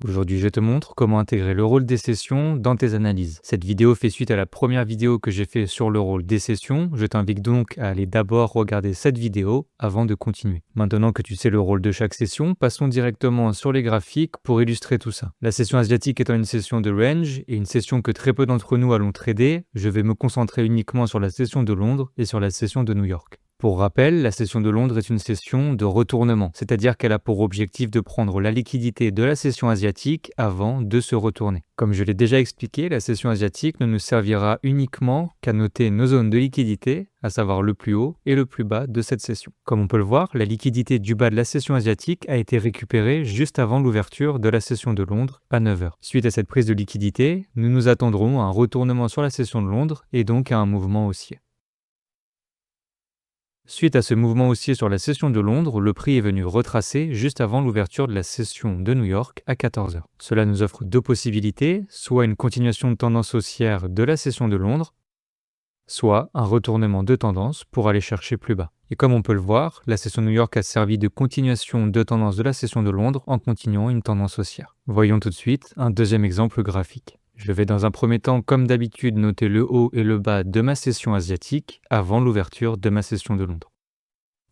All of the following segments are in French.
Aujourd'hui, je te montre comment intégrer le rôle des sessions dans tes analyses. Cette vidéo fait suite à la première vidéo que j'ai fait sur le rôle des sessions. Je t'invite donc à aller d'abord regarder cette vidéo avant de continuer. Maintenant que tu sais le rôle de chaque session, passons directement sur les graphiques pour illustrer tout ça. La session asiatique étant une session de range et une session que très peu d'entre nous allons trader, je vais me concentrer uniquement sur la session de Londres et sur la session de New York. Pour rappel, la session de Londres est une session de retournement, c'est-à-dire qu'elle a pour objectif de prendre la liquidité de la session asiatique avant de se retourner. Comme je l'ai déjà expliqué, la session asiatique ne nous servira uniquement qu'à noter nos zones de liquidité, à savoir le plus haut et le plus bas de cette session. Comme on peut le voir, la liquidité du bas de la session asiatique a été récupérée juste avant l'ouverture de la session de Londres à 9h. Suite à cette prise de liquidité, nous nous attendrons à un retournement sur la session de Londres et donc à un mouvement haussier. Suite à ce mouvement haussier sur la session de Londres, le prix est venu retracer juste avant l'ouverture de la session de New York à 14h. Cela nous offre deux possibilités, soit une continuation de tendance haussière de la session de Londres, soit un retournement de tendance pour aller chercher plus bas. Et comme on peut le voir, la session de New York a servi de continuation de tendance de la session de Londres en continuant une tendance haussière. Voyons tout de suite un deuxième exemple graphique. Je vais dans un premier temps, comme d'habitude, noter le haut et le bas de ma session asiatique avant l'ouverture de ma session de Londres.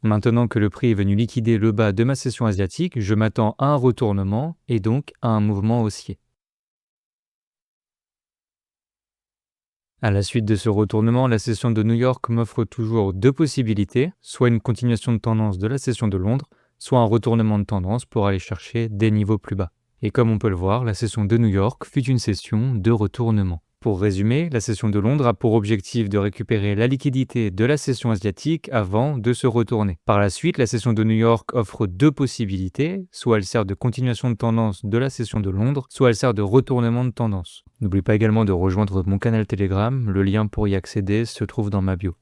Maintenant que le prix est venu liquider le bas de ma session asiatique, je m'attends à un retournement et donc à un mouvement haussier. À la suite de ce retournement, la session de New York m'offre toujours deux possibilités, soit une continuation de tendance de la session de Londres, soit un retournement de tendance pour aller chercher des niveaux plus bas. Et comme on peut le voir, la session de New York fut une session de retournement. Pour résumer, la session de Londres a pour objectif de récupérer la liquidité de la session asiatique avant de se retourner. Par la suite, la session de New York offre deux possibilités, soit elle sert de continuation de tendance de la session de Londres, soit elle sert de retournement de tendance. N'oublie pas également de rejoindre mon canal Telegram, le lien pour y accéder se trouve dans ma bio.